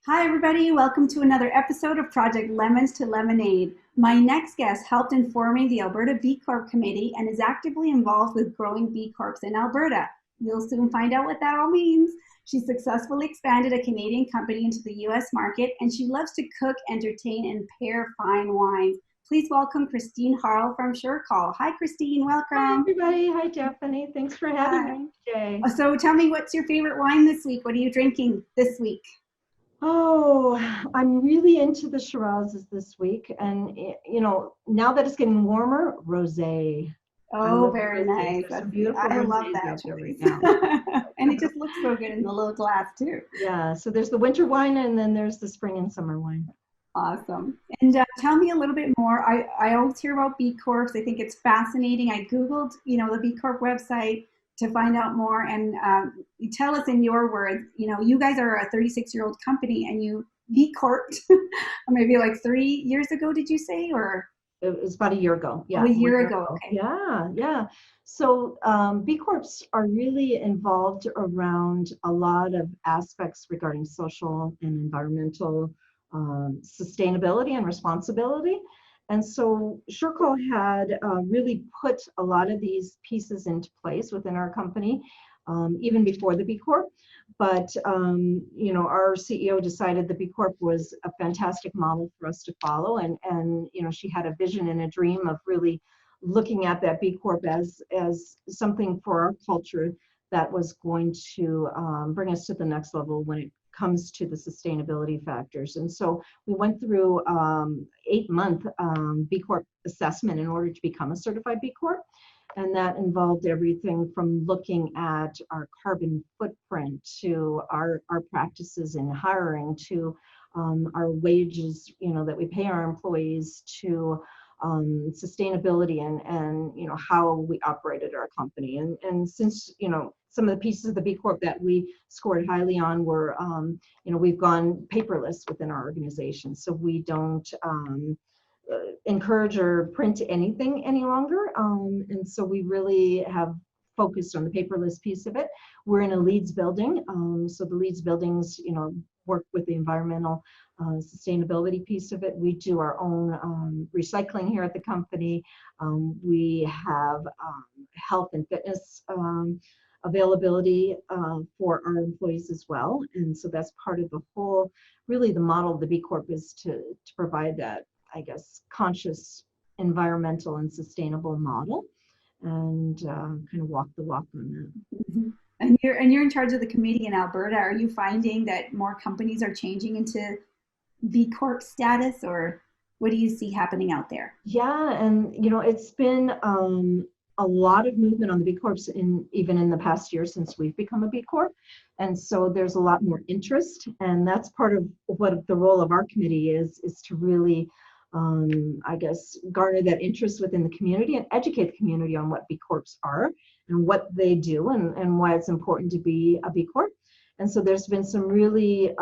Hi, everybody. Welcome to another episode of Project Lemons to Lemonade. My next guest helped in forming the Alberta B Corp Committee and is actively involved with growing B Corps in Alberta. You'll soon find out what that all means. She successfully expanded a Canadian company into the US market, and she loves to cook, entertain, and pair fine wines. Please welcome Christine Harle from SureCall. Hi, Christine. Hi, Welcome. everybody. Hi, Stephanie. Thanks for having Hi. me today. So tell me, what's your favorite wine this week? What are you drinking this week? Oh, I'm really into the Shirazes this week. And, now that it's getting warmer, rosé. I Oh, love very rosés. nice. There's some beautiful I love rosés that out there right choice. now. And it just looks so good in the little glass too. Yeah, so there's the winter wine and then there's the spring and summer wine. Awesome. And tell me a little bit more. I always hear about B Corps. I think it's fascinating. I Googled, the B Corp website to find out more. And you tell us in your words, you guys are a 36-year-old company and you B Corp maybe like 3 years ago, did you say? Or It was about a year ago. oh, Yeah, a year 1 year ago. ago. Okay. Yeah. So B Corps are really involved around a lot of aspects regarding social and environmental sustainability and responsibility. And so SureCall had really put a lot of these pieces into place within our company, even before the B Corp. But our CEO decided the B Corp was a fantastic model for us to follow, and she had a vision and a dream of really looking at that B Corp as something for our culture that was going to bring us to the next level when it comes to the sustainability factors. And so we went through 8-month B Corp assessment in order to become a certified B Corp. And that involved everything from looking at our carbon footprint to our practices in hiring to our wages, that we pay our employees, to sustainability and how we operated our company. And since some of the pieces of the B Corp that we scored highly on were we've gone paperless within our organization, so we don't encourage or print anything any longer. And so we really have focused on the paperless piece of it. We're in a LEEDs building. So the LEEDs buildings, work with the environmental sustainability piece of it. We do our own recycling here at the company. We have health and fitness availability for our employees as well. And so that's part of the whole, really the model of the B Corp is to provide that, I guess, conscious environmental and sustainable model, and kind of walk the walk on that. Mm-hmm. And you're in charge of the committee in Alberta. Are you finding that more companies are changing into B Corp status, or what do you see happening out there? Yeah, and it's been a lot of movement on the B Corps even in the past year since we've become a B Corp. And so there's a lot more interest, and that's part of what the role of our committee is to really I guess, garner that interest within the community and educate the community on what B Corps are and what they do and why it's important to be a B Corp. And so there's been some really,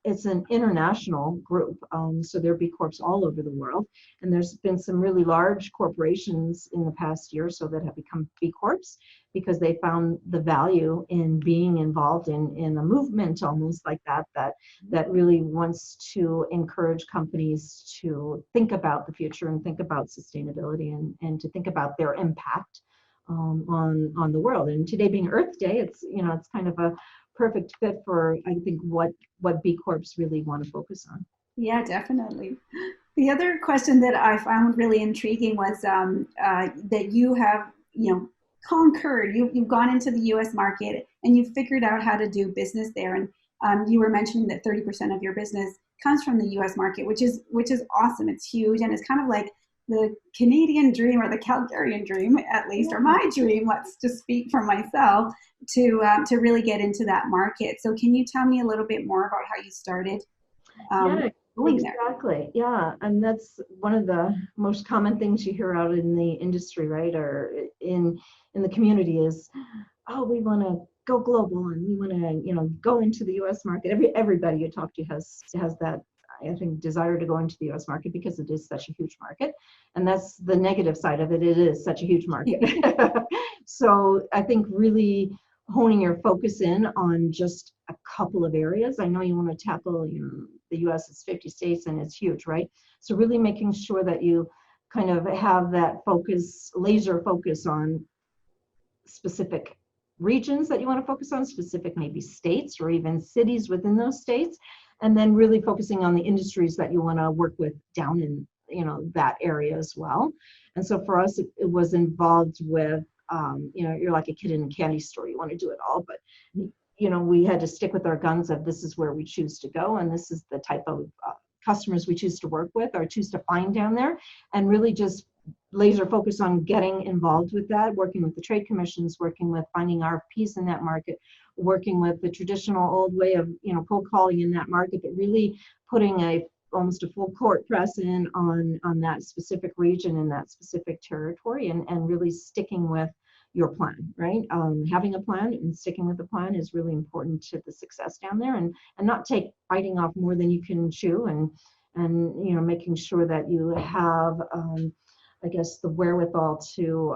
it's an international group. So there are B Corps all over the world. And there's been some really large corporations in the past year or so that have become B Corps because they found the value in being involved in a movement almost like that really wants to encourage companies to think about the future and think about sustainability and to think about their impact on the world. And today being Earth Day, it's kind of a perfect fit for, I think, what B Corps really want to focus on. Yeah, definitely. The other question that I found really intriguing was that you have, conquered, you've gone into the US market and you've figured out how to do business there. And you were mentioning that 30% of your business comes from the US market, which is awesome. It's huge. And it's kind of like the Canadian dream or the Calgarian dream, at least, or my dream, let's just speak for myself, to really get into that market. So can you tell me a little bit more about how you started going there? Exactly. Yeah. And that's one of the most common things you hear out in the industry, right? Or in the community is, oh, we want to go global and we want to, go into the US market. Everybody you talk to has that, I think, desire to go into the US market because it is such a huge market. And that's the negative side of it. It is such a huge market. So I think really honing your focus in on just a couple of areas. I know you want to tackle, the US is 50 states and it's huge, right? So really making sure that you kind of have that focus, laser focus on specific regions that you want to focus on, specific maybe states or even cities within those states, and then really focusing on the industries that you want to work with down in that area as well. And so for us, it was involved with you're like a kid in a candy store, you want to do it all, but we had to stick with our guns of this is where we choose to go, and this is the type of customers we choose to work with or choose to find down there, and really just laser focus on getting involved with that, working with the trade commissions, working with finding RFPs in that market, working with the traditional old way of cold calling in that market, but really putting almost a full court press in on that specific region and that specific territory, and really sticking with your plan, right? Having a plan and sticking with the plan is really important to the success down there, and not biting off more than you can chew, and making sure that you have I guess the wherewithal to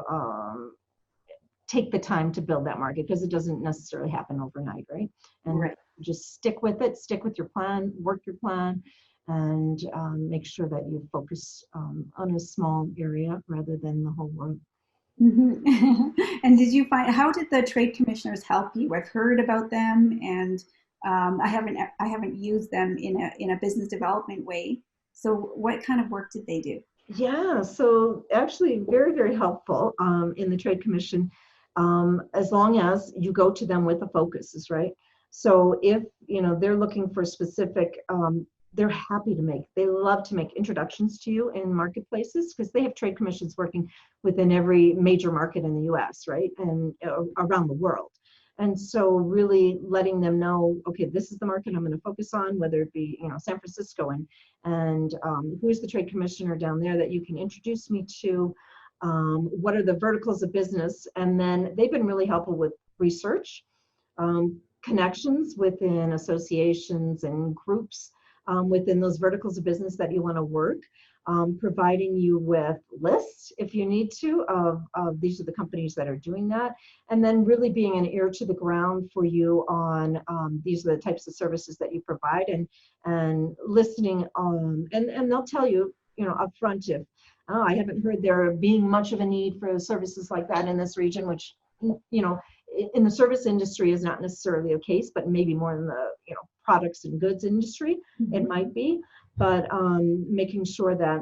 take the time to build that market, because it doesn't necessarily happen overnight, right? And right. Just stick with it, stick with your plan, work your plan, and make sure that you focus on a small area rather than the whole world. Mm-hmm. And how did the trade commissioners help you? I've heard about them, and I haven't used them in a business development way. So what kind of work did they do? Yeah, so actually very, very helpful in the Trade Commission, as long as you go to them with a focus, is right. So if they're looking for specific, they're happy they love to make introductions to you in marketplaces, because they have trade commissions working within every major market in the US, right, and around the world. And so really letting them know, okay, this is the market I'm going to focus on, whether it be San Francisco, and who is the trade commissioner down there that you can introduce me to, what are the verticals of business, and then they've been really helpful with research, connections within associations and groups within those verticals of business that you want to work, providing you with lists if you need to of these are the companies that are doing that, and then really being an ear to the ground for you on these are the types of services that you provide, and listening and they'll tell you upfront if I haven't heard there being much of a need for services like that in this region, which in the service industry is not necessarily the case, but maybe more in the products and goods industry, mm-hmm. It might be, but making sure that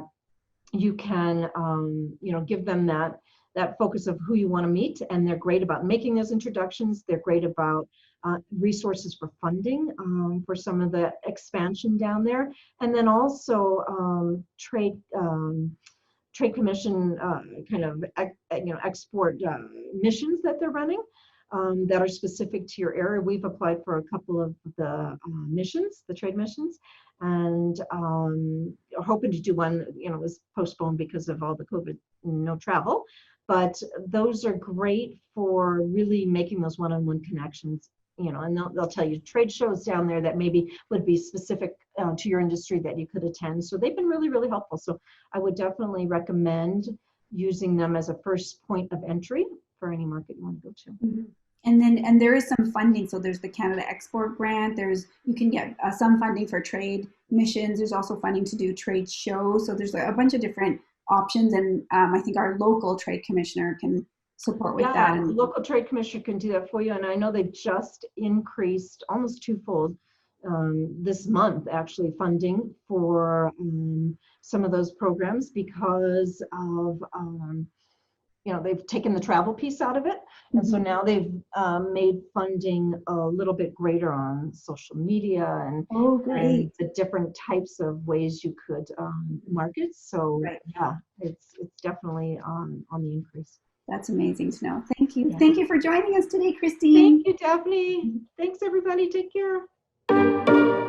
you can give them that focus of who you want to meet, and they're great about making those introductions. They're great about resources for funding for some of the expansion down there, and then also trade commission kind of export missions that they're running. That are specific to your area. We've applied for a couple of the missions, the trade missions, and are hoping to do one. It was postponed because of all the COVID, no travel. But those are great for really making those one-on-one connections. And they'll tell you trade shows down there that maybe would be specific to your industry that you could attend. So they've been really, really helpful. So I would definitely recommend using them as a first point of entry for any market you want to go to. Mm-hmm. And there is some funding. So there's the Canada Export Grant. You can get some funding for trade missions. There's also funding to do trade shows. So there's a bunch of different options. And I think our local trade commissioner can support with that. And local trade commissioner can do that for you. And I know they've just increased almost twofold this month, actually, funding for some of those programs because of they've taken the travel piece out of it. And so now they've made funding a little bit greater on social media and the different types of ways you could market. So yeah, it's definitely on the increase. That's amazing to know. Thank you. Yeah. Thank you for joining us today, Christine. Thank you, Daphne. Thanks, everybody. Take care.